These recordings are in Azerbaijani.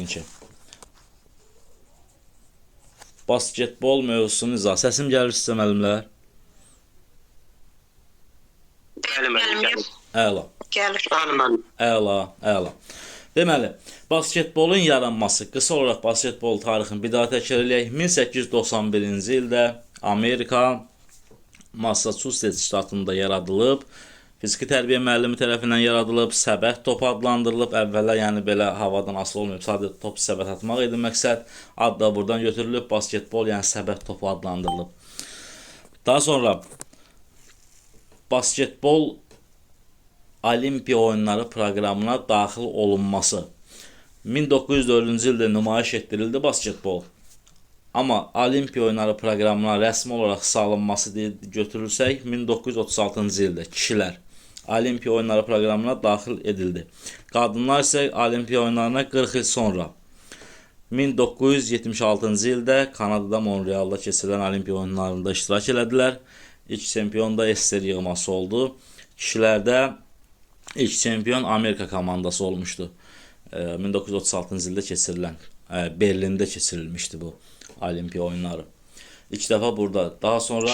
yəqin ki. Basketbol mövzusunu izah. Səsim gəlir sizə müəllimlər? Gəlir. Əla. Gəlir. Əla. Deməli, basketbolun yaranması, qısa olaraq basketbol tarixini bir daha təkrar eləyək. 1891-ci ildə Amerika Massachusetts ştatında yaradılıb. Fiziki tərbiyə müəllimi tərəfindən yaradılıb, səbət topu adlandırılıb. Əvvəllər yəni belə havadan asılı olmayıb, sadəcə top səbət atmaq idi məqsəd. Ad da buradan götürülüb, basketbol yəni səbət topu adlandırılıb. Daha sonra basketbol Olimpiya oyunları proqramına daxil olunması. 1904-cü ildə nümayiş etdirildi basketbol. Amma Olimpiya oyunları proqramına rəsmi olaraq salınması götürülsək, 1936-cı ildə kişilər Olimpiya oyunları proqramına daxil edildi. Qadınlar isə Olimpiya oyunlarına 40 il sonra 1976-cı ildə Kanadada Montrealda keçirilən Olimpiya oyunlarında iştirak elədilər. İlk çempion da Ester yığması oldu. Kişilərdə ilk çempion Amerika komandası olmuşdu. 1936-cı ildə keçirilən, Berlində keçirilmişdi bu Olimpiya oyunları. İlk dəfə burada. Daha sonra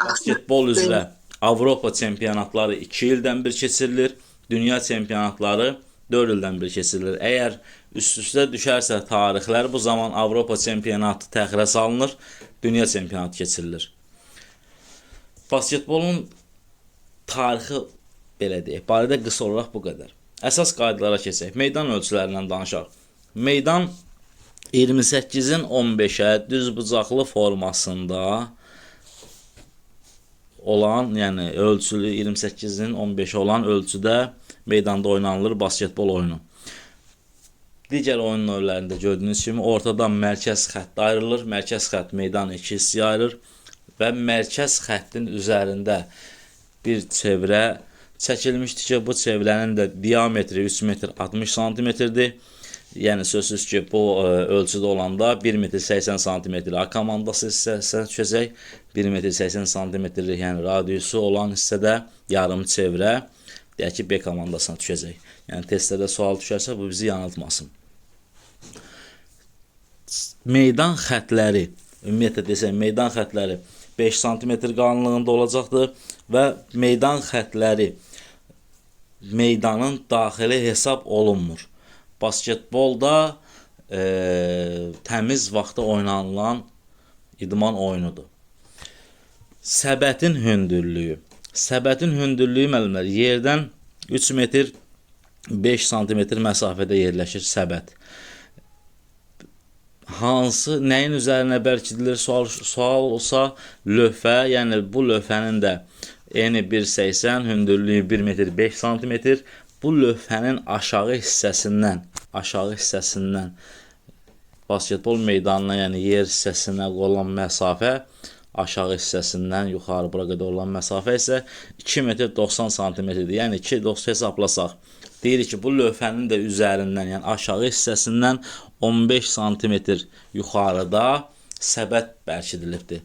basketbol üzrə Avropa çempionatları 2 ildən bir keçirilir. Dünya çempionatları 4 ildən bir keçirilir. Əgər üst-üstə düşərsə tarixlər, bu zaman Avropa çempionatı təxirə salınır, dünya çempionatı keçirilir. Basketbolun tarixi belə deyək. Barədə qısa olaraq bu qədər. Əsas qaydalara keçək. Meydan ölçülərindən danışaq. Meydan 28-in 15-ə düz bucaqlı formasında olan, yəni ölçülü 28-in 15-ə olan ölçüdə meydanda oynanılır basketbol oyunu. Digər oyun növlərində gördüyünüz kimi ortadan mərkəz xətt ayrılır. Mərkəz xətt meydanı 2 hissəyə ayırır və mərkəz xəttin üzərində bir çevrə çəkilmişdir ki, bu çevrənin də diametri 3 metr 60 santimetrdir. Yəni sözsüz ki, bu ölçüdə olanda 1 metr 80 santimetr A komandası hissəsinə düşəcək. 1 metr 80 santimetrlik, yəni radiusu olan hissədə yarım çevrə, deyək ki, B komandasına düşəcək. Yəni testlərdə sual düşərsə, bu bizi yanıltmasın. Meydan xətləri, ümumiyyətlə desək, meydan xətləri 5 santimetr qalınlığında olacaqdır və meydan xətləri meydanın daxili hesab olunmur. Basketbolda təmiz vaxtda oynanılan idman oyunudur. Səbətin hündürlüyü. Səbətin hündürlüyü müəllimlər yerdən 3 metr 5 santimetr məsafədə yerləşir səbət. Hansı, nəyin üzərinə bərkidilir sual olsa, lövhə, yəni bu lövhənin də eni 1.80, hündürlüyü 1 metr 5 santimetr. Bu lövhənin aşağı hissəsindən basketbol meydanına, yəni yer hissəsinə olan məsafə, aşağı hissəsindən yuxarı bura qədər olan məsafə isə 2 metr 90 santimetrdir. Yəni 2.90 hesablasaq, deyirik ki, bu lövhənin də üzərindən, yəni aşağı hissəsindən 15 santimetr yuxarıda səbət bərkidilibdir.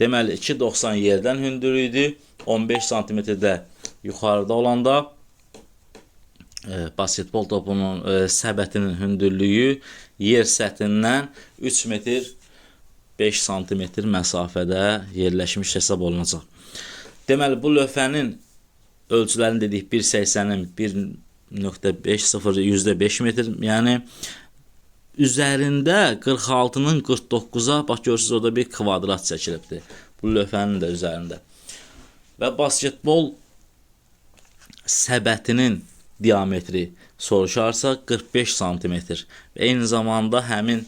Deməli, 2.90 yerdən hündürlüyüdür, 15 santimetrdə yuxarıda olanda basketbol topunun səbətinin hündürlüyü yer səthindən 3 metr 5 santimetr məsafədə yerləşmiş hesab olunacaq. Deməli, bu lövhənin ölçülərini dedik 1.80-in 1.50 %5 metr, yəni üzərində 46-nın 49-a, bax görürsünüz, orada bir kvadrat çəkilibdir bu lövhənin də üzərində. Və basketbol səbətinin diametri soruşarsa 45 santimetr. Və eyni zamanda həmin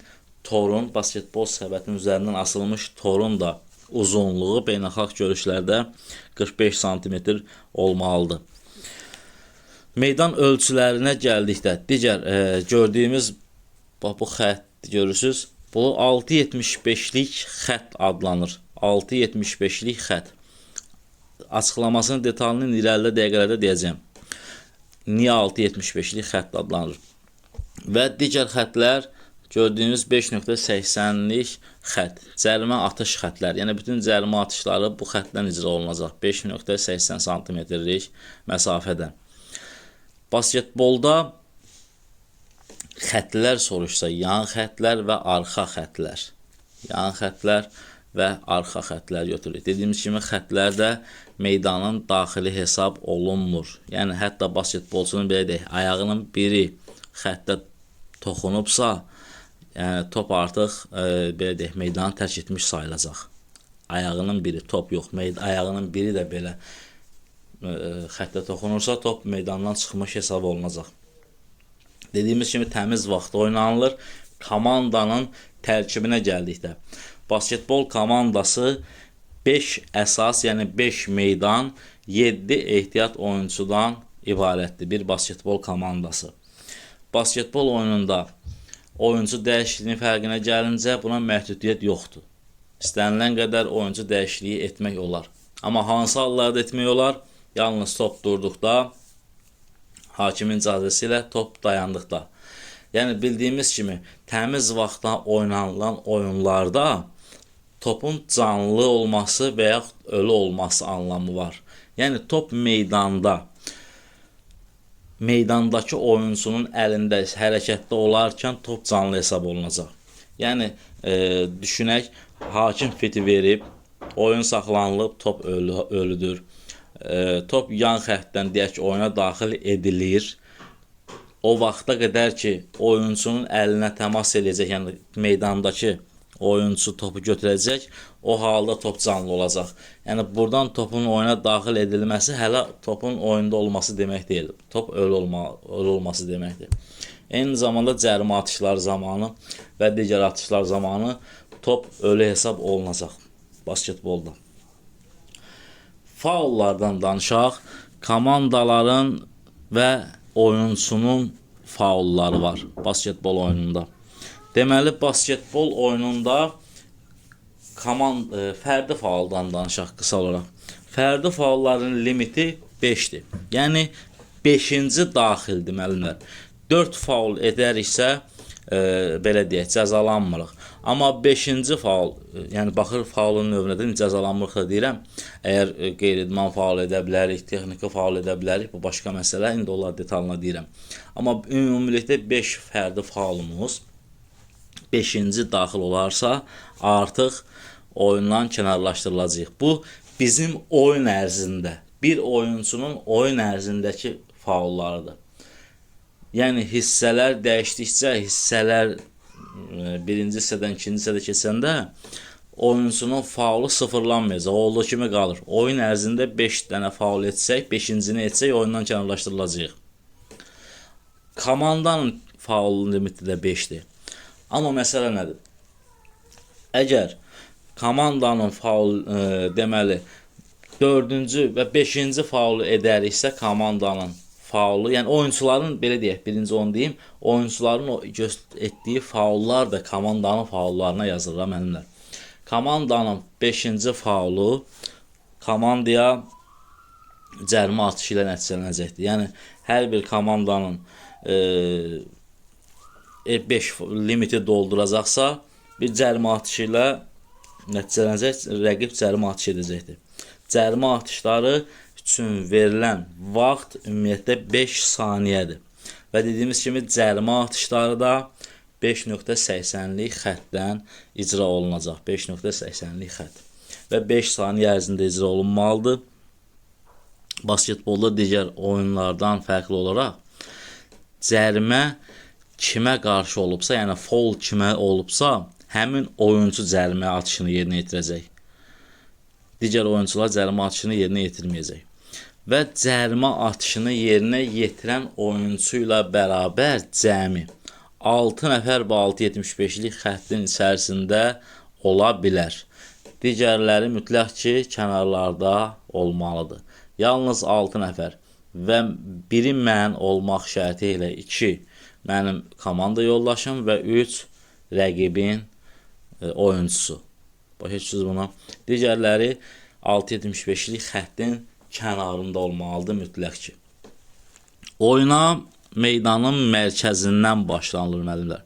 torun, basketbol səbətinin üzərindən asılmış torun da uzunluğu beynəlxalq görüşlərdə 45 santimetr olmalıdır. Meydan ölçülərinə gəldikdə, digər gördüyümüz bu xətt görürsünüz, bu 6.75-lik xətt adlanır. 6.75-lik xətt. Açıqlamasının detalını irəlidə dəqiqələrdə deyəcəm. Niyə 6.75-lik xətt adlanır? Və digər xəttlər gördüyünüz 5.80-lik xətt, cərimə atış xəttlər. Yəni bütün cərimə atışları bu xəttdən icra olunacaq. 5.80 santimetrlik məsafədən. Basketbolda xəttlər soruşsa, yan xəttlər və arxa xəttlər. Yan xəttlər və arxa xəttlər götürülür. Dediyimiz kimi xəttlərdə meydanın daxili hesab olunmur. Yəni hətta basketbolçunun belə deyək, ayağının biri xəttə toxunubsa, yəni top artıq belə deyək, meydanı tərk etmiş sayılacaq. Ayağının biri, top yox, ayağının biri də belə xəttə toxunursa, top meydandan çıxmış hesab olunacaq. Dediyimiz kimi təmiz vaxtda oynanılır. Komandanın tərkibinə gəldikdə, basketbol komandası 5 əsas, yəni 5 meydan, 7 ehtiyat oyuncudan ibarətdir bir basketbol komandası. Basketbol oyununda oyuncu dəyişikliyi fərqinə gəlincə buna məhdudiyyət yoxdur. İstənilən qədər oyuncu dəyişikliyi etmək olar. Amma hansı hallarda etmək olar? Yalnız top durduqda, hakimin icazəsi ilə top dayandıqda. Yəni bildiyimiz kimi təmiz vaxtda oynanılan oyunlarda topun canlı olması və yaxud ölü olması anlamı var. Yəni top meydandakı oyuncunun əlində hərəkətdə olarkən top canlı hesab olunacaq. Yəni düşünək, hakim fiti verib, oyun saxlanılıb, top ölüdür. Top yan xəttdən deyək ki, oyuna daxil edilir. O vaxta qədər ki, oyuncunun əlinə təmas edəcək, yəni meydandakı oyuncu topu götürəcək, o halda top canlı olacaq. Yəni buradan topun oyuna daxil edilməsi hələ topun oyunda olması demək deyil. Top ölü olması deməkdir. Eyni zamanda cərimə atışları zamanı və digər atışlar zamanı top ölü hesab olunacaq basketbolda. Faullardan danışaq. Komandaların və oyunçunun faulları var basketbol oyununda. Deməli, basketbol oyununda fərdi fauldan danışaq qısa olaraq. Fərdi faulların limiti 5-dir. Yəni 5-ci daxildir müəllimlər. 4 faul edəriksə belə deyək, cəzalanmırıq. Amma 5-ci faul, yəni baxır faulun növünə də cəzalanmırıq da deyirəm. Əgər qeyri-idman faul edə bilərik, texniki faul edə bilərik, bu başqa məsələ. İndi onlar detalına deyirəm. Amma ümumilikdə 5 fərdi faulumuz 5-ci daxil olarsa, artıq oyundan kənarlaşdırılacaq. Bu bizim oyun ərzində, bir oyuncunun oyun ərzindəki faullarıdır. Yəni hissələr dəyişdikcə, hissələr birinci hissədən ikinci hissədə keçəndə oyuncunun faulu sıfırlanmayacaq, olduğu kimi qalır. Oyun ərzində 5 dənə faul etsək, 5-cini etsək oyundan kənarlaşdırılacaq. Komandanın faul limiti də 5-dir. Amma məsələ nədir? Əgər komandanın faul deməli 4-cü və 5-ci faulu edəriksə, komandanın faulu, yəni oyuncuların, belə deyək, birinci onu deyim, oyuncuların etdiyi faullar da komandanın faullarına yazılır müəllimlər. Komandanın 5-ci faulu komandaya cərimə atışı ilə nəticələnəcəkdir. Yəni hər bir komandanın 5 limiti dolduracaqsa, bir cərimə atışı ilə nəticələnəcək, rəqib cərimə atışı edəcəkdir. Cərimə atışları üçün verilən vaxt ümumiyyətlə 5 saniyədir. Və dediyimiz kimi cərimə atışları da 5.80'lik xəttdən icra olunacaq. 5.80'lik xətt. Və 5 saniyə ərzində icra olunmalıdır. Basketbolda digər oyunlardan fərqli olaraq cərimə kimə qarşı olubsa, yəni foul kimə olubsa, həmin oyuncu cərimə atışını yerinə yetirəcək. Digər oyuncular cərimə atışını yerinə yetirməyəcək. Və cərimə atışını yerinə yetirən oyuncu ilə bərabər cəmi 6 nəfər və 6.75'lik xəttin içərisində ola bilər. Digərləri mütləq ki, kənarlarda olmalıdır. Yalnız 6 nəfər və biri mən olmaq şərti ilə 2 mənim komanda yoldaşım və 3 rəqibin oyuncusu. Başa düşürsünüz buna. Digərləri 6.75'lik xəttin kənarında olmalıdır mütləq ki. Oyuna meydanın mərkəzindən başlanılır müəllimlər.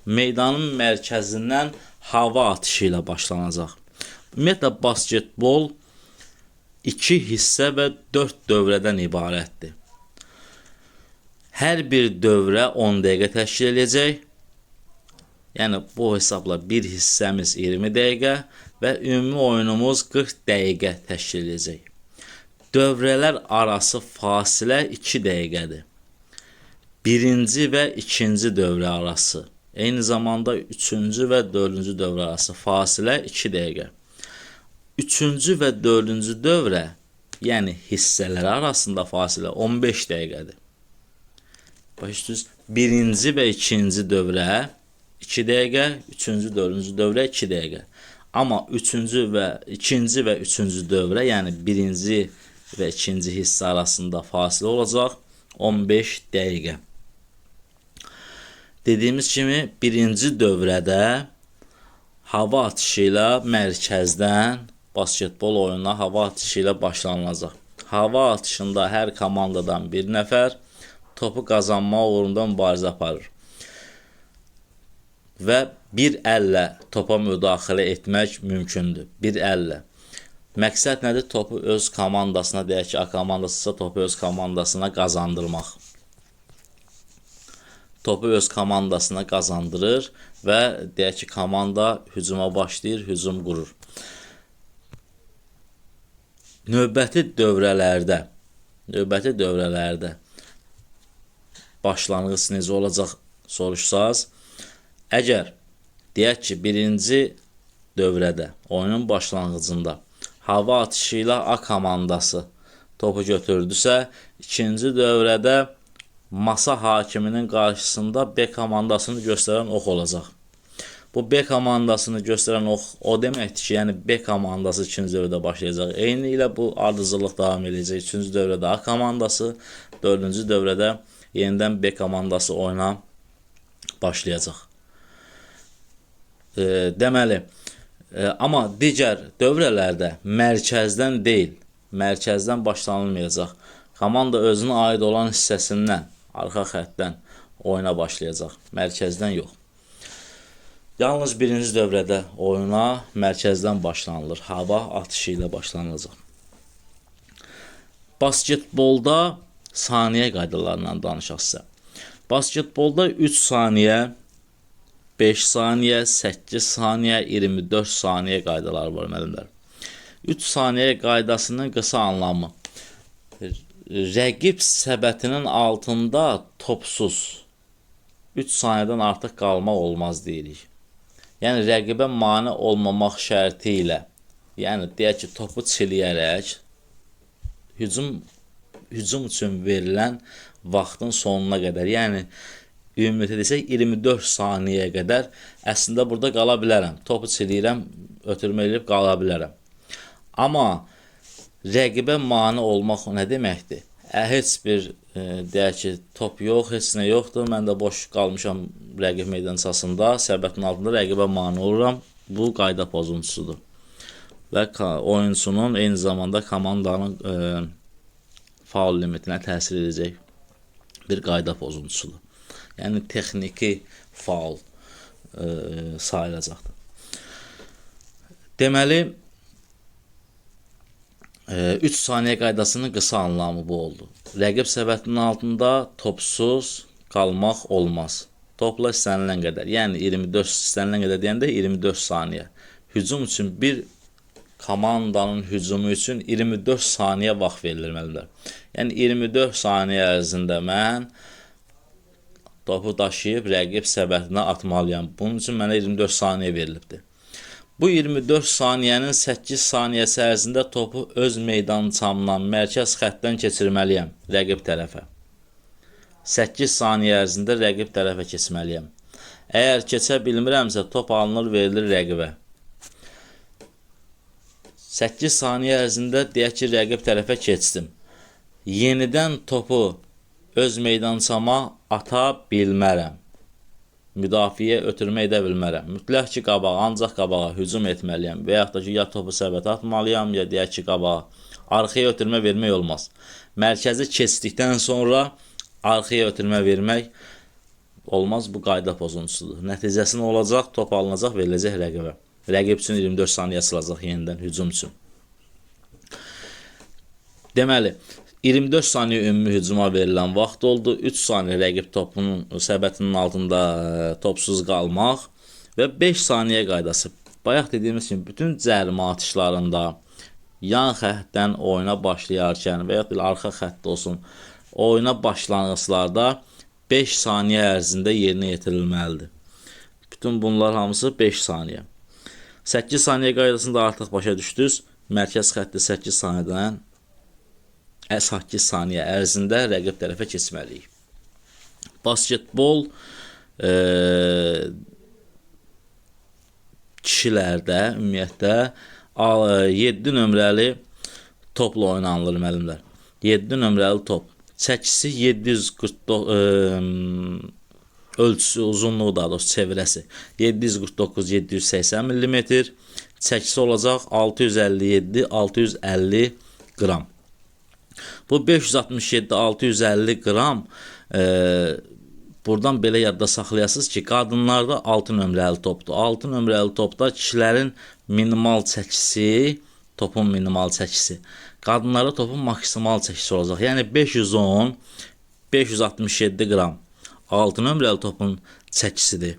Meydanın mərkəzindən hava atışı ilə başlanacaq. Ümumiyyətlə basketbol 2 hissə və 4 dövrədən ibarətdir. Hər bir dövrə 10 dəqiqə təşkil edəcək. Yəni bu hesabla bir hissəmiz 20 dəqiqə və ümumi oyunumuz 40 dəqiqə təşkil edəcək. Dövrələr arası fasilə 2 dəqiqədir. Birinci və ikinci dövrə arası, eyni zamanda üçüncü və dördüncü dövrə arası fasilə 2 dəqiqə. Üçüncü və dördüncü dövrə, yəni hissələr arasında fasilə 15 dəqiqədir. Başlayırız. Birinci və ikinci dövrə 2 dəqiqə, üçüncü, dördüncü dövrə 2 dəqiqə. Amma ikinci və üçüncü dövrə, yəni birinci və ikinci hissə arasında fasilə olacaq 15 dəqiqə. Dediyimiz kimi birinci dövrədə hava atışı ilə mərkəzdən basketbol oyununa hava atışı ilə başlanılacaq. Hava atışında hər komandadan bir nəfər topu qazanmaq uğrunda mübarizə aparır. Və bir əllə topa müdaxilə etmək mümkündür. Bir əllə. Məqsəd nədir? Topu öz komandasına, deyək ki, A komandasısa topu öz komandasına qazandırmaq. Topu öz komandasına qazandırır və deyək ki, komanda hücuma başlayır, hücum qurur. Növbəti dövrələrdə başlanğıc necə olacaq soruşsaz, əgər deyək ki, birinci dövrədə, oyunun başlanğıcında hava atışı ilə A komandası topu götürdüsə, ikinci dövrədə masa hakiminin qarşısında B komandasını göstərən ox olacaq. Bu B komandasını göstərən ox o deməkdir ki, yəni B komandası ikinci dövrədə başlayacaq. Eyni ilə bu ardıcıllıq davam edəcək. Üçüncü dövrədə A komandası, dördüncü dövrədə yenidən B komandası oyuna başlayacaq. Deməli, amma digər dövrələrdə mərkəzdən deyil, mərkəzdən başlanılmayacaq. Komanda özünə aid olan hissəsindən, arxa xəttdən oyuna başlayacaq, mərkəzdən yox. Yalnız birinci dövrədə oyuna mərkəzdən başlanılır, hava atışı ilə başlanılacaq. Basketbolda saniyə qaydalarından danışaq sizə. Basketbolda 3 saniyə, 5 saniyə, 8 saniyə, 24 saniyə qaydaları var müəllimlər. 3 saniyə qaydasının qısa anlamı. Rəqib səbətinin altında topsuz 3 saniyədən artıq qalmaq olmaz deyirik. Yəni rəqibə mane olmamaq şərti ilə, yəni deyək ki, topu çiləyərək hücum üçün verilən vaxtın sonuna qədər, yəni ümumiyyətlə desək 24 saniyəyə qədər əslində burada qala bilərəm. Topu çiləyirəm, ötürmə edib qala bilərəm. Amma rəqibə mane olmaq nə deməkdir? Heç bir deyək ki, top yox, heç nə yoxdur. Mən də boş qalmışam rəqib meydançasında, səbətin altında rəqibə mane oluram. Bu qayda pozuntusudur. Və oyunçunun eyni zamanda komandanın faul limitinə təsir edəcək bir qayda pozuntusudur. Yəni texniki faul sayılacaqdır. Deməli, 3 saniyə qaydasının qısa anlamı bu oldu. Rəqib səbətinin altında topsuz qalmaq olmaz. Topla istənilən qədər, yəni 24 istənilən qədər deyəndə 24 saniyə. Hücum üçün bir komandanın hücumu üçün 24 saniyə vaxt verilir müəllimlər. Yəni 24 saniyə ərzində mən topu daşıyıb rəqib səbətinə atmalıyam. Bunun üçün mənə 24 saniyə verilibdir. Bu 24 saniyənin 8 saniyəsi ərzində topu öz meydançamdan, mərkəz xəttdən keçirməliyəm rəqib tərəfə. 8 saniyə ərzində rəqib tərəfə keçməliyəm. Əgər keçə bilmirəmsə, top alınır, verilir rəqibə. 8 saniyə ərzində deyək ki, rəqib tərəfə keçdim. Yenidən topu öz meydançama ata bilmərəm. Müdafiə ötürmə edə bilmərəm. Mütləq ki, ancaq qabağa hücum etməliyəm və yaxud da ki, ya topu səbətə atmalıyam, ya deyək ki, qabağa. Arxaya ötürmə vermək olmaz. Mərkəzi keçdikdən sonra arxaya ötürmə vermək olmaz, bu qayda pozuntusudur. Nəticəsi nə olacaq? Top alınacaq, veriləcək rəqibə. Rəqib üçün 24 saniyə açılacaq yenidən hücum üçün. Deməli, 24 saniyə ümumi hücuma verilən vaxt oldu. 3 saniyə rəqib topunun səbətinin altında topsuz qalmaq və 5 saniyə qaydası. Bayaq dediyimiz kimi bütün cərimə atışlarında yan xəttdən oyuna başlayarkən və ya arxa xəttdə olsun, oyuna başlanğıclarda 5 saniyə ərzində yerinə yetirilməlidir. Bütün bunlar hamısı 5 saniyə. 8 saniyə qaydasında artıq başa düşdünüz. Mərkəz xətti 8 saniyədən 8 saniyə ərzində rəqib tərəfə keçməliyik. Basketbol kişilərdə ümumiyyətlə 7 nömrəli topla oynanılır müəllimlər. 7 nömrəli top. Çəkisi 749 ölçüsü, uzunluğu daha doğrusu çevrəsi 749-780 mm, çəkisi olacaq 657-650 qram. Bu 567-650 qram buradan belə yadda saxlayasınız ki, qadınlarda 6 nömrəli topdur. 6 nömrəli topda kişilərin minimal çəkisi, topun minimal çəkisi. Qadınlarda topun maksimal çəkisi olacaq. Yəni 510-567 qram 6 nömrəli topun çəkisidir.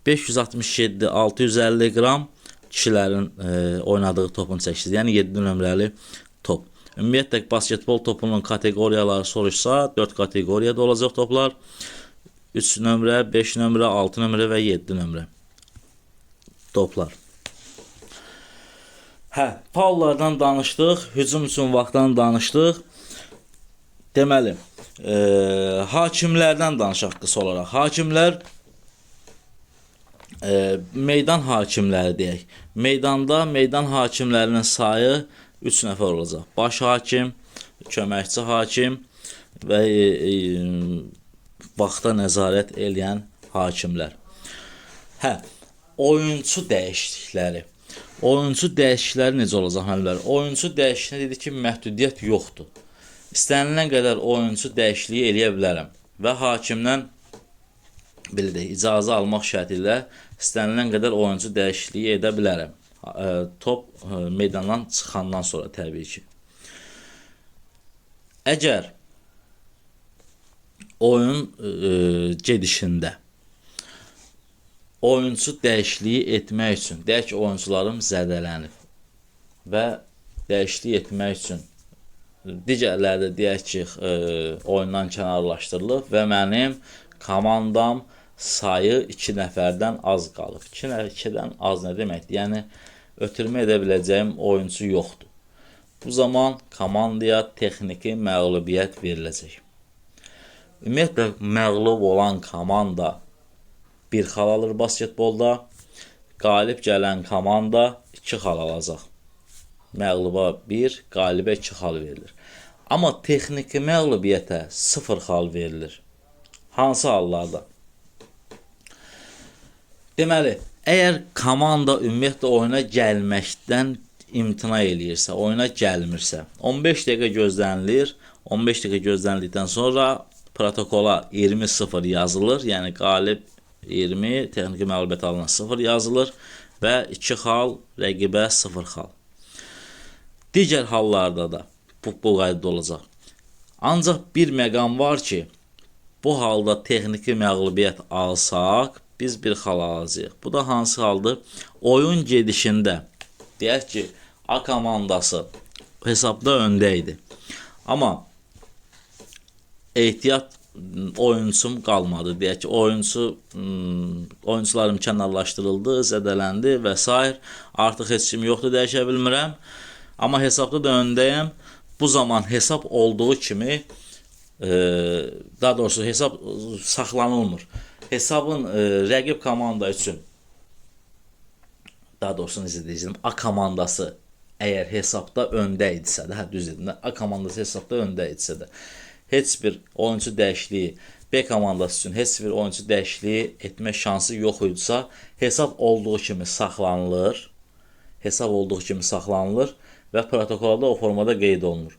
567-650 qram kişilərin oynadığı topun çəkisidir. Yəni 7 nömrəli top. Ümumiyyətlə basketbol topunun kateqoriyaları soruşsa 4 kateqoriyada olacaq toplar. 3 nömrə, 5 nömrə, 6 nömrə və 7 nömrə toplar. Faullardan danışdıq, hücum üçün vaxtdan danışdıq. Deməli, hakimlərdən danışaq qısa olaraq. Hakimlər meydan hakimləri deyək. Meydanda meydan hakimlərinin sayı 3 nəfər olacaq. Baş hakim, köməkçi hakim və vaxta nəzarət eləyən hakimlər. Oyunçu dəyişiklikləri. Oyunçu dəyişiklikləri necə olacaq müəllimlər? Oyunçu dəyişikliyi dedi ki, məhdudiyyət yoxdur. İstənilən qədər oyunçu dəyişikliyi eləyə bilərəm və hakimdən belə deyək, icazə almaq şərti ilə istənilən qədər oyunçu dəyişikliyi edə bilərəm. Top meydandan çıxandan sonra təbii ki. Əgər oyun gedişində oyunçu dəyişikliyi etmək üçün, deyək ki, oyuncularım zədələnib və dəyişiklik etmək üçün digərləri də deyək ki, oyundan kənarlaşdırılıb və mənim komandam sayı 2 nəfərdən az qalıb. 2-dən az nə deməkdir? Yəni, ötürmə edə biləcəyim oyuncu yoxdur. Bu zaman komandaya texniki məğlubiyyət veriləcək. Ümumiyyətlə, məğlub olan komanda 1 xal alır basketbolda, qalib gələn komanda 2 xal alacaq. Məğluba 1, qalibə 2 xal verilir. Amma texniki məğlubiyyətə 0 xal verilir. Hansı hallarda? Deməli, əgər komanda ümumiyyətlə oyuna gəlməkdən imtina eləyirsə, oyuna gəlmirsə, 15 dəqiqə gözlənilir. 15 dəqiqə gözlənildikdən sonra protokola 20-0 yazılır. Yəni, qalib 20, texniki məğlubiyyət alınan 0 yazılır və 2 xal, rəqibə 0 xal. Digər hallarda da bu qaydada olacaq. Ancaq bir məqam var ki, bu halda texniki məğlubiyyət alsaq, biz 1 xal alacağıq. Bu da hansı haldır? Oyun gedişində, deyək ki, A komandası hesabda öndə idi. Amma ehtiyat oyunçum qalmadı. Deyək ki, oyuncularım kənarlaşdırıldı, zədələndi və s. Artıq heç kim yoxdur, dəyişə bilmirəm. Amma hesabda da öndəyəm. Bu zaman hesab olduğu kimi, daha doğrusu hesab saxlanılmır. Hesabın rəqib komanda üçün, daha doğrusu necə deyəcəm, A komandası əgər hesabda öndə idisə də, düz dedim də, A komandası hesabda öndə idisə də, heç bir oyuncu dəyişikliyi, B komandası üçün heç bir oyuncu dəyişikliyi etmə şansı yox idisə, hesab olduğu kimi saxlanılır. Hesab olduğu kimi saxlanılır və protokolda o formada qeyd olunur.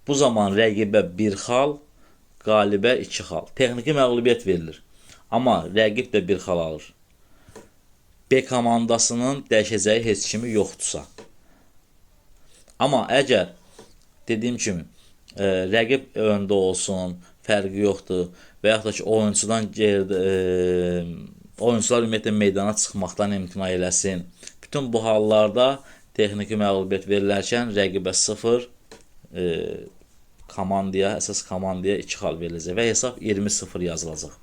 Bu zaman rəqibə 1 xal, qalibə 2 xal. Texniki məğlubiyyət verilir. Amma rəqib də 1 xal alır. B komandasının dəyişəcəyi heç kimi yoxdursa. Amma əgər, dediyim kimi, rəqib öndə olsun, fərqi yoxdur və yaxud da ki, oyunçudan geridə oyunçular ümumiyyətlə meydana çıxmaqdan imtina eləsin. Bütün bu hallarda texniki məğlubiyyət verilərkən rəqibə 0, komandaya, əsas komandaya 2 xal veriləcək və hesab 20-0 yazılacaq.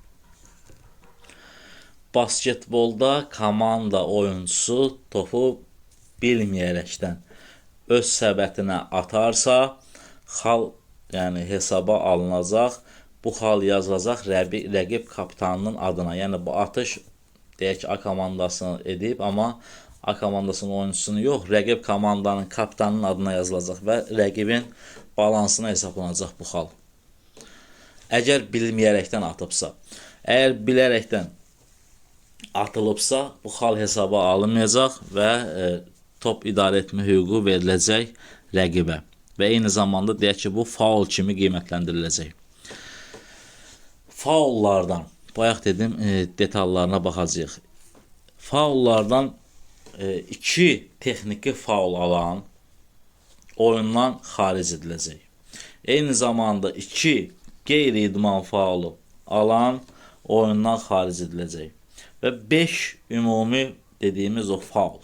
Basketbolda komanda oyuncusu topu bilməyərəkdən öz səbətinə atarsa, xal yəni hesaba alınacaq. Bu xal yazılacaq rəqib kapitanının adına. Yəni bu atış deyək ki, A komandasını edib, amma A komandasının oyunçusunu yox, rəqib komandanın kapitanının adına yazılacaq və rəqibin balansına hesablanacaq bu xal. Əgər bilməyərəkdən atıbsa, əgər bilərəkdən atılıbsa, bu xal hesaba alınmayacaq və top idarə etmə hüququ veriləcək rəqibə. Və eyni zamanda deyək ki, bu faul kimi qiymətləndiriləcək. Faullardan, bayaq dedim, detallarına baxacağıq. Faullardan 2 texniki faul alan oyundan xaric ediləcək. Eyni zamanda 2 qeyri-idman faulu alan oyundan xaric ediləcək. Və 5 ümumi dediyimiz o faul.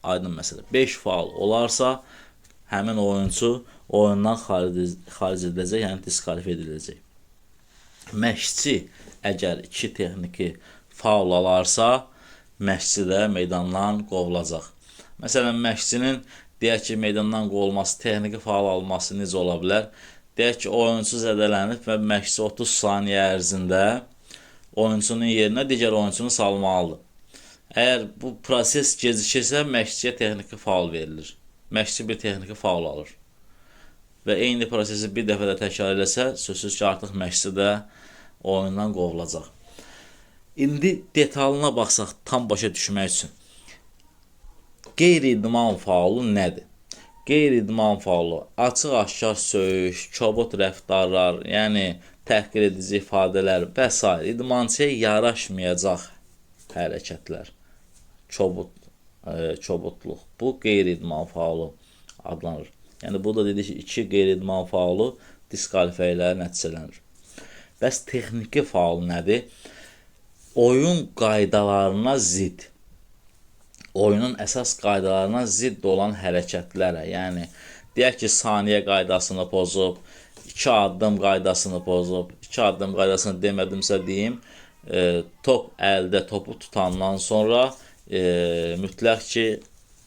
Aydın məsələ. 5 faul olarsa, həmin oyuncu oyundan xaric ediləcək, yəni diskalifiyə ediləcək. Məşqçi əgər 2 texniki faul alarsa, məşqçi də meydandan qovulacaq. Məsələn, məşqçinin deyək ki, meydandan qovulması, texniki faul alması necə ola bilər? Deyək ki, oyuncu zədələnib və məşqçi 30 saniyə ərzində oyuncunun yerinə digər oyuncunu salmalıdır. Əgər bu proses gecikirsə, məşqçiyə texniki faul verilir. Məşqçi bir texniki faul alır. Və eyni prosesi bir dəfə də təkrar eləsə, sözsüz ki, artıq məşqçi də oyundan qovulacaq. İndi detalına baxsaq, tam başa düşmək üçün. Qeyri-idman faulu nədir? Qeyri-idman faulu açıq-aşkar söyüş, kobud rəftarlar, yəni təhqir edici ifadələr və s. idmançıya yaraşmayacaq hərəkətlər, kobudluq. Bu qeyri-idman faulu adlanır. Yəni burada dedik ki, 2 qeyri-idman faulu diskalifiyə ilə nəticələnir. Bəs texniki faul nədir? Oyun qaydalarına zidd, oyunun əsas qaydalarına zidd olan hərəkətlərə, yəni deyək ki, saniyə qaydasını pozub, 2 addım qaydasını pozub, 2 addım qaydasını demədimsə deyim, top əldə topu tutandan sonra mütləq ki,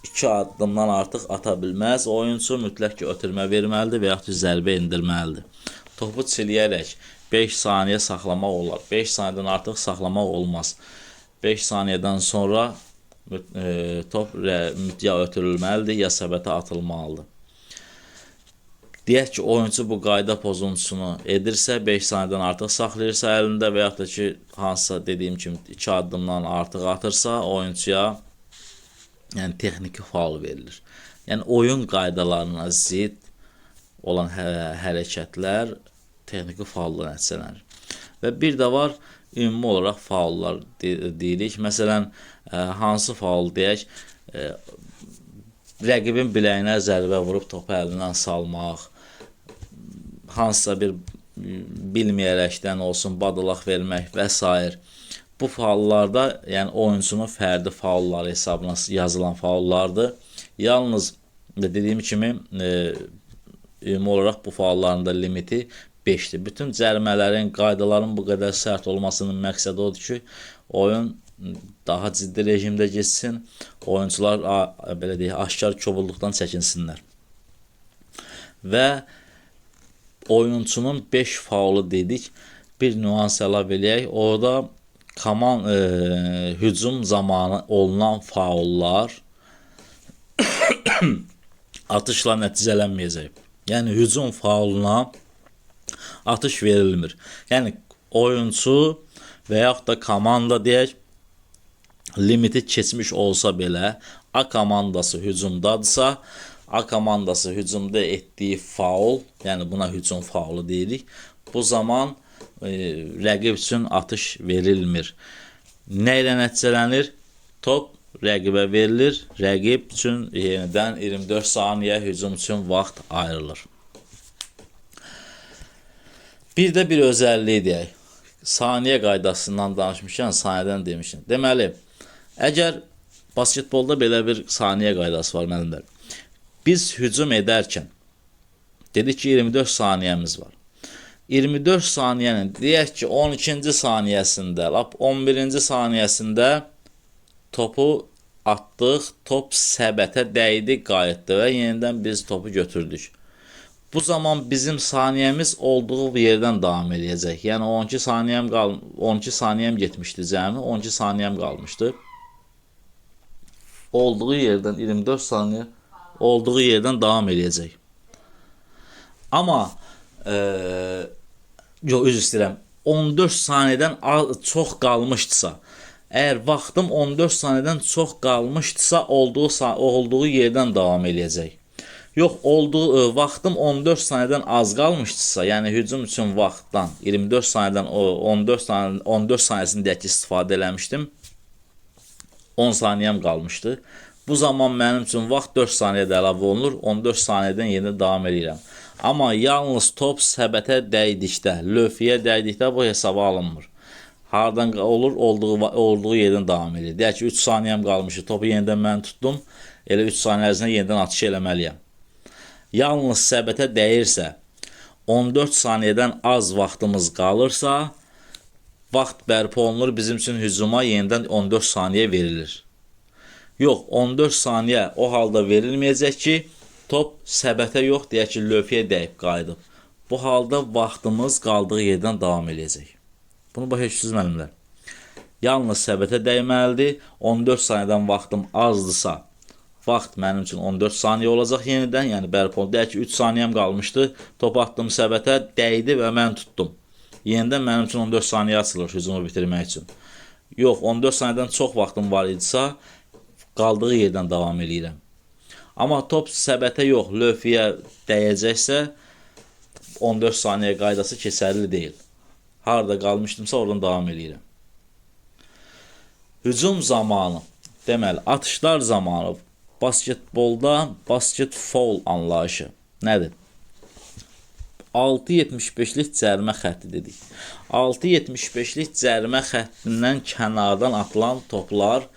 2 addımdan artıq ata bilməz. Oyuncu mütləq ki, ötürmə verməlidir və yaxud zərbə endirməlidir. Topu çiləyərək 5 saniyə saxlamaq olar. 5 saniyədən artıq saxlamaq olmaz. 5 saniyədən sonra top ya ötürülməlidir, ya səbətə atılmalıdır. Deyək ki, oyuncu bu qayda pozuntusunu edirsə, 5 saniyədən artıq saxlayırsa əlində və yaxud da ki, hansısa dediyim kimi 2 addımdan artıq atırsa, oyuncuya yəni texniki faul verilir. Yəni oyun qaydalarına zidd olan hərəkətlər texniki faulla nəticələnir. Və bir də var, ümumi olaraq faullar deyirik. Məsələn, hansı faul deyək, rəqibin biləyinə zərbə vurub topu əlindən salmaq, hansısa bir bilməyərəkdən olsun, badalaq vermək və s. Bu faullarda, yəni oyuncunun fərdi faulları hesabına yazılan faullardır. Yalnız dediyim kimi ümumi olaraq bu faulların da limiti 5'dir. Bütün cərimələrin, qaydaların bu qədər sərt olmasının məqsədi odur ki, oyun daha ciddi rejimdə geçsin, oyuncular belə deyək, aşkar kobudluqdan çəkinsinlər. Və oyuncunun 5 faulu dedik, bir nüans əlavə eləyək. Orada hücum zamanı olunan faullar atışla nəticələnməyəcək. Yəni hücum fauluna atış verilmir. Yəni oyuncu və yaxud da komanda deyək, limiti keçmiş olsa belə, A komandası hücumdadırsa, A komandası hücumda etdiyi faul, yəni buna hücum faulu deyirik. Bu zaman rəqib üçün atış verilmir. Nə ilə nəticələnir? Top rəqibə verilir. Rəqib üçün yenidən 24 saniyə hücum üçün vaxt ayrılır. Bir də bir özəlliyi deyək. Saniyə qaydasından danışmışkən, saniyədən demişəm. Deməli, əgər basketbolda belə bir saniyə qaydası var müəllimlər. Biz hücum edərkən dedik ki 24 saniyəmiz var. 24 saniyənin deyək ki 12-ci saniyəsində, lap 11-ci saniyəsində topu atdıq, top səbətə dəydi, qayıtdı və yenidən biz topu götürdük. Bu zaman bizim saniyəmiz olduğu yerdən davam edəcək. Yəni 12 saniyəm getmişdi cəmi, 12 saniyəm qalmışdı. Olduğu yerdən 24 saniyə olduğu yerdən davam edəcək. Amma üzr istəyirəm, 14 saniyədən çox qalmışdısa, əgər vaxtım 14 saniyədən çox qalmışdısa, olduğu yerdən davam edəcək. Yox, vaxtım 14 saniyədən az qalmışdısa, yəni hücum üçün vaxtdan 24 saniyədən 14 saniyəsində istifadə eləmişdim. 10 saniyəm qalmışdı. Bu zaman mənim üçün vaxt 4 saniyədə əlavə olunur. 14 saniyədən yenə davam edirəm. Amma yalnız top səbətə dəydikdə, lövhəyə dəydikdə bu hesaba alınmır. Hardan olur? Olduğu yerdən davam edir. Deyək ki, 3 saniyəm qalmışdı. Topu yenidən mən tutdum. Elə 3 saniyə ərzində yenidən atış eləməliyəm. Yalnız səbətə dəyirsə, 14 saniyədən az vaxtımız qalırsa, vaxt bərpa olunur, bizim üçün hücuma yenidən 14 saniyə verilir. Yox, 14 saniyə o halda verilməyəcək ki, top səbətə yox, deyək ki, lövhəyə dəyib qayıdıb. Bu halda vaxtımız qaldığı yerdən davam edəcək. Bunu başa düşürsünüz müəllimlər. Yalnız səbətə dəyməlidir. 14 saniyədən vaxtım azdısa, vaxt mənim üçün 14 saniyə olacaq yenidən, yəni bərpa olunur. Deyək ki, 3 saniyəm qalmışdı, top atdım səbətə, dəydi və mən tutdum. Yenidən mənim üçün 14 saniyə açılır hücumu bitirmək üçün. Yox, 14 saniyədən çox vaxtım var idisə, qaldığı yerdən davam edirəm. Amma top səbətə yox, lövhəyə dəyəcəksə, 14 saniyə qaydası keçərli deyil. Harada qalmışdımsa, oradan davam edirəm. Hücum zamanı, deməli, atışlar zamanı basketbolda basket foul anlayışı nədir? 6.75'lik cərimə xətti dedik. 6.75'lik cərimə xəttindən kənardan atılan toplar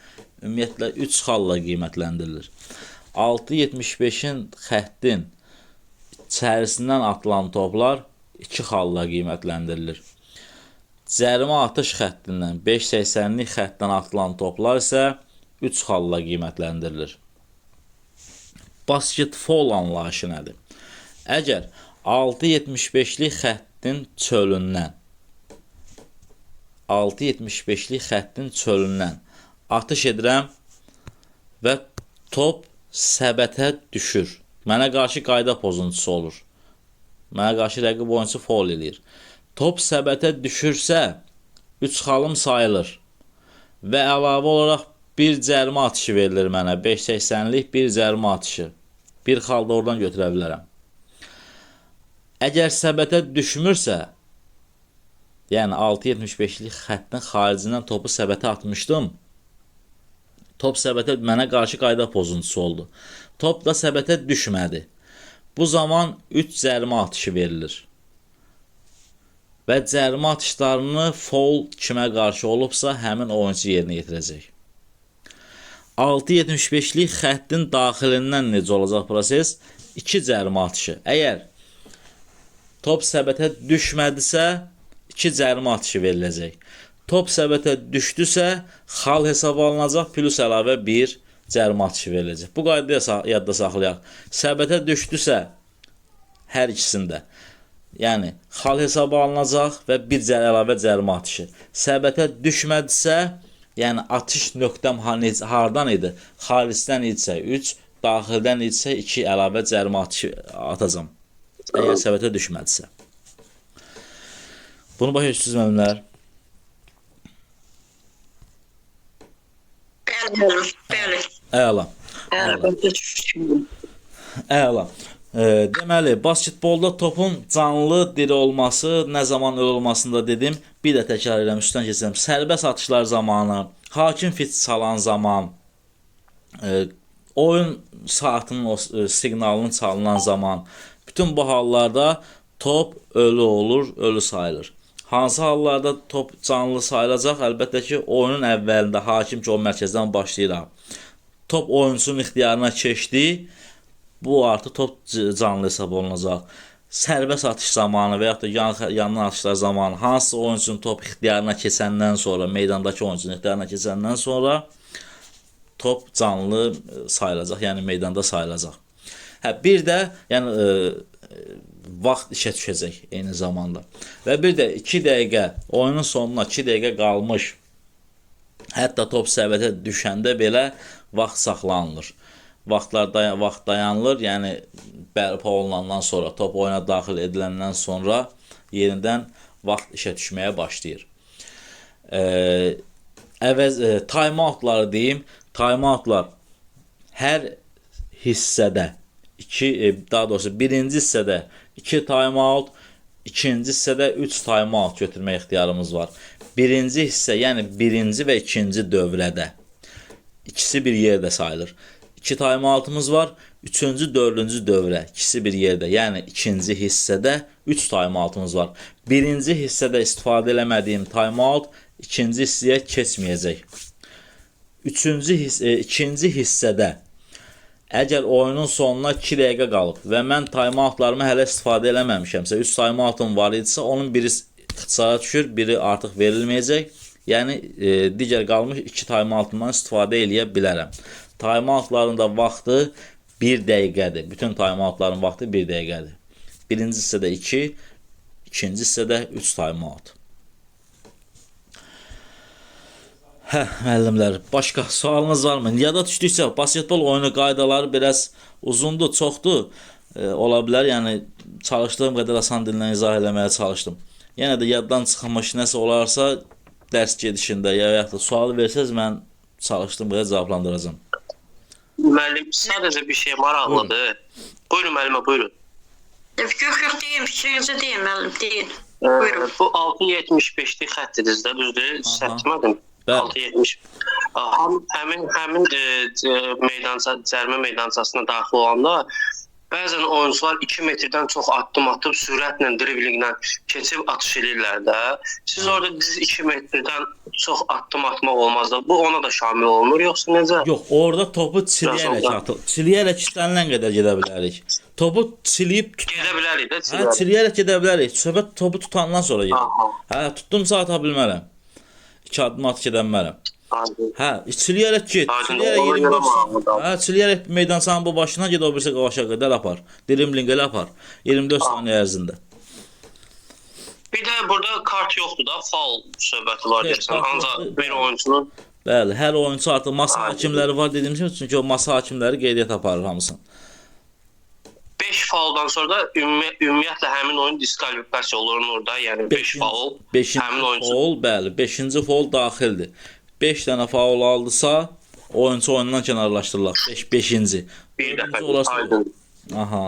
ümumiyyətlə 3 xalla qiymətləndirilir. 6.75'in xəttin içərisindən atılan toplar 2 xalla qiymətləndirilir. Cərimə atış xəttindən 5.80'lik xəttdən atılan toplar isə 3 xalla qiymətləndirilir. Basket foul anlayışı nədir? Əgər 6.75'lik xəttin çölündən atış edirəm və top səbətə düşür. Mənə qarşı qayda pozuntusu olur. Mənə qarşı rəqib oyunçu foul eləyir. Top səbətə düşürsə 3 xalım sayılır və əlavə olaraq bir cərimə atışı verilir mənə. 5.80'lik bir cərimə atışı. Bir xalda oradan götürə bilərəm. Əgər səbətə düşmürsə, yəni 6.75'lik xəttin xaricindən topu səbətə atmışdım, top səbətə mənə qarşı qayda pozuntusu oldu. Top da səbətə düşmədi. Bu zaman 3 cərimə atışı verilir. Və cərimə atışlarını foul kimə qarşı olubsa, həmin oyuncu yerinə yetirəcək. 6.75'lik xəttin daxilindən necə olacaq proses? 2 cərimə atışı. Əgər top səbətə düşmədisə, 2 cərimə atışı veriləcək. Top səbətə düşdüsə, xal hesab alınacaq, plus əlavə 1 cərimə atışı veriləcək. Bu qaydada yadda saxlayaq. Səbətə düşdüsə, hər ikisində, yəni xal hesab alınacaq və 1 əlavə cərimə atışı. Səbətə düşmədisə, yəni atış nöqtəm hardan idi? Xaricdən idisə 3, daxildən idisə 2 əlavə cərimə atışı atacam. Əgər səbətə düşmədisə. Bunu başa düşürsünüz müəllimlər? Bəli. Əla. Əla. Deməli, basketbolda topun canlı diri olması, nə zaman öyle olmasında dedim. Bir də təkrar edirəm, üstdən keçirəm. Sərbəst atışlar zamanı, hakim fit çalan zaman, oyun saatının siqnalının çalınan zaman, bütün bu hallarda top ölü olur, ölü sayılır. Hansı hallarda top canlı sayılacaq? Əlbəttə ki, oyunun əvvəlində hakim ki, o mərkəzdən başlayır. Top oyunçunun ixtiyarına keçdi. Bu artıq top canlı hesab olunacaq. Sərbəst atış zamanı və yaxud da yandan atışlar zamanı hansı oyunçunun top ixtiyarına keçəndən sonra, meydandakı oyunçunun ixtiyarına keçəndən sonra top canlı sayılacaq, yəni meydanda sayılacaq. Bir də yəni vaxt işə düşəcək eyni zamanda. Və bir də 2 dəqiqə, oyunun sonuna 2 dəqiqə qalmış, hətta top səviyyətə düşəndə belə vaxt saxlanılır. Vaxt dayanılır, yəni bərpa olunandan sonra, top oyuna daxil ediləndən sonra yenidən vaxt işə düşməyə başlayır. Time-outları deyim. Time-outlar hər hissədə daha doğrusu birinci hissədə 2 time-out, ikinci hissədə 3 time-out götürmə ixtiyarımız var. Birinci hissə, yəni birinci və ikinci dövrədə ikisi bir yerdə sayılır. 2 time-out'umuz var. 3-cü, 4-cü dövrə ikisi bir yerdə, yəni ikinci hissədə 3 time-out'umuz var. Birinci hissədə istifadə eləmədiyim time-out ikinci hissəyə keçməyəcək. İkinci hissədə əgər oyunun sonuna 2 dəqiqə qalıb və mən time-outlarımı hələ istifadə eləməmişəmsə, 3 time-out'um var idisə, onun biri ixtisara düşür, biri artıq verilməyəcək. Yəni, digər qalmış 2 time-out'umdan istifadə eləyə bilərəm. Time-out'ların da vaxtı 1 dəqiqədir. Bütün time-out'ların vaxtı 1 dəqiqədir. Birinci hissədə 2, ikinci hissədə 3 time-out. Müəllimlər, başqa sualınız varmı? Yada düşdüksə, basketbol oyunu qaydaları biraz uzundur, çoxdur. Ola bilər, yəni çalışdığım qədər asan dillə izah eləməyə çalışdım. Yenə də yaddan çıxmış nəsə olarsa, dərs gedişində ya yaxud da sual versəz, mən çalışdığım qədər cavablandıracağım. Müəllim, sadəcə bir şey maraqlıdır. Buyurun müəllimə, buyurun. Yox, deyin, fikrinizi deyin, müəllim, deyin. Buyurun. Bu 6.75'lik xəttinizdə, düzdür? Səhvlədim. 6.70. Həmin cərimə meydançasına daxil olanda bəzən oyuncular 2 metrdən çox addım atıb sürətlə, driblinglə keçib atış edirlər də. Siz orada 2 metrdən çox addım atmaq olmaz da. Bu ona da şamil olunur, yoxsa necə? Yox, orada topu çiliyərək istənilən qədər gedə bilərik. Topu çiliyib gedə bilərik də. Çiliyərək gedə bilərik. Söhbət topu tutandan sonra gedir. Tutdumsa ata bilmərəm. 2 addım at gedə bilmərəm. Çiliyərək get. Çiliyərək meydançanın bu başına ged, o birisi qavaşa qədər apar. Dribbling elə apar. 24 saniyə ərzində. Bir də burada kart yoxdur da, faul söhbəti var deyirsən. Ancaq bir oyuncunun... Bəli, hər oyuncu artıq masa hakimləri var dediyim kimi, çünki o masa hakimləri qeydiyyat aparır hamısını. 5 fauldan sonra da ümumiyyətlə həmin oyun diskvalifikasiya olur orada, yəni 5 faul. 5-ci faul, bəli, 5-ci faul daxildir. 5 dənə faul aldısa, oyuncu oyundan kənarlaşdırılır. 5-ci. Bir dəfə, aydın. Aha.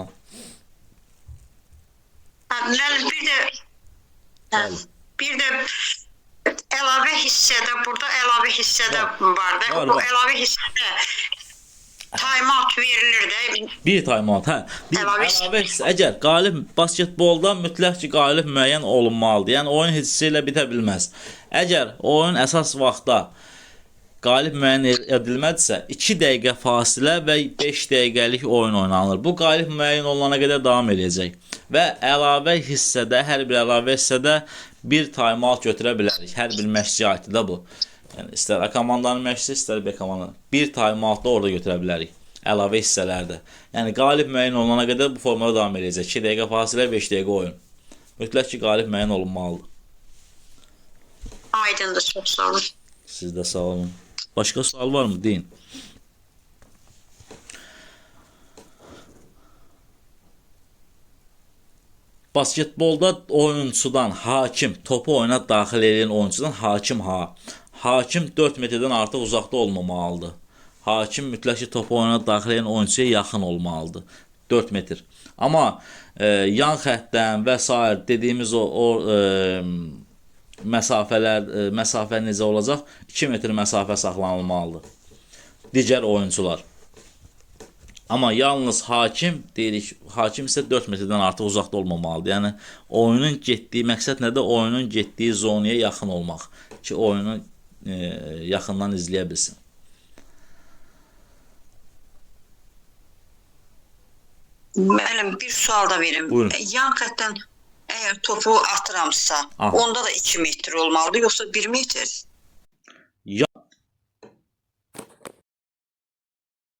Bir də əlavə hissədə, burada əlavə hissədə var da. Bu əlavə hissədə time-out verilir də. Bir time-out, əlavə hissə. Əgər qalib basketbolda mütləq ki, qalib müəyyən olunmalıdır. Yəni, oyun heç ilə bitə bilməz. Əgər oyun əsas vaxtda qalib müəyyən edilmədisə, 2 dəqiqə fasilə və 5 dəqiqəlik oyun oynanılır. Bu qalib müəyyən olunana qədər davam edəcək. Və əlavə hissədə, hər bir əlavə hissədə bir time-out götürə bilərik. Hər bir məşqçiyə aiddir də bu. Yəni, istər A komandanın məşqçisi, istər B komandanın. Bir time-out da orada götürə bilərik. Əlavə hissələrdə. Yəni, qalib müəyyən olunana qədər bu formada davam edəcək. 2 dəqiqə fasilə, 5 dəqiqə oyun. Mütləq ki, qalib müəyyən olunmalıdır. Aydındır, çox sağ olun. Siz də sağ olun. Başqa sual var mı? Deyin. Basketbolda oyuncudan hakim, topu oyuna daxil edən oyuncudan hakim Hakim 4 metrdən artıq uzaqda olmamalıdır. Hakim mütləq ki, topu oyuna daxil edən oyuncuya yaxın olmalıdır. 4 metr. Amma yan xəttdən və s. dediyimiz o məsafə necə olacaq? 2 metr məsafə saxlanılmalıdır. Digər oyuncular. Amma yalnız hakim deyirik, hakim isə 4 metrdən artıq uzaqda olmamalıdır. Yəni oyunun getdiyi məqsəd nədir? Oyunun getdiyi zonaya yaxın olmaq ki, oyunu yaxından izləyə bilsin. Müəllim, bir sual da verim. Buyurun. Yan xəttdən əgər topu atıramsa, onda da 2 metr olmalıdır, yoxsa 1 metr?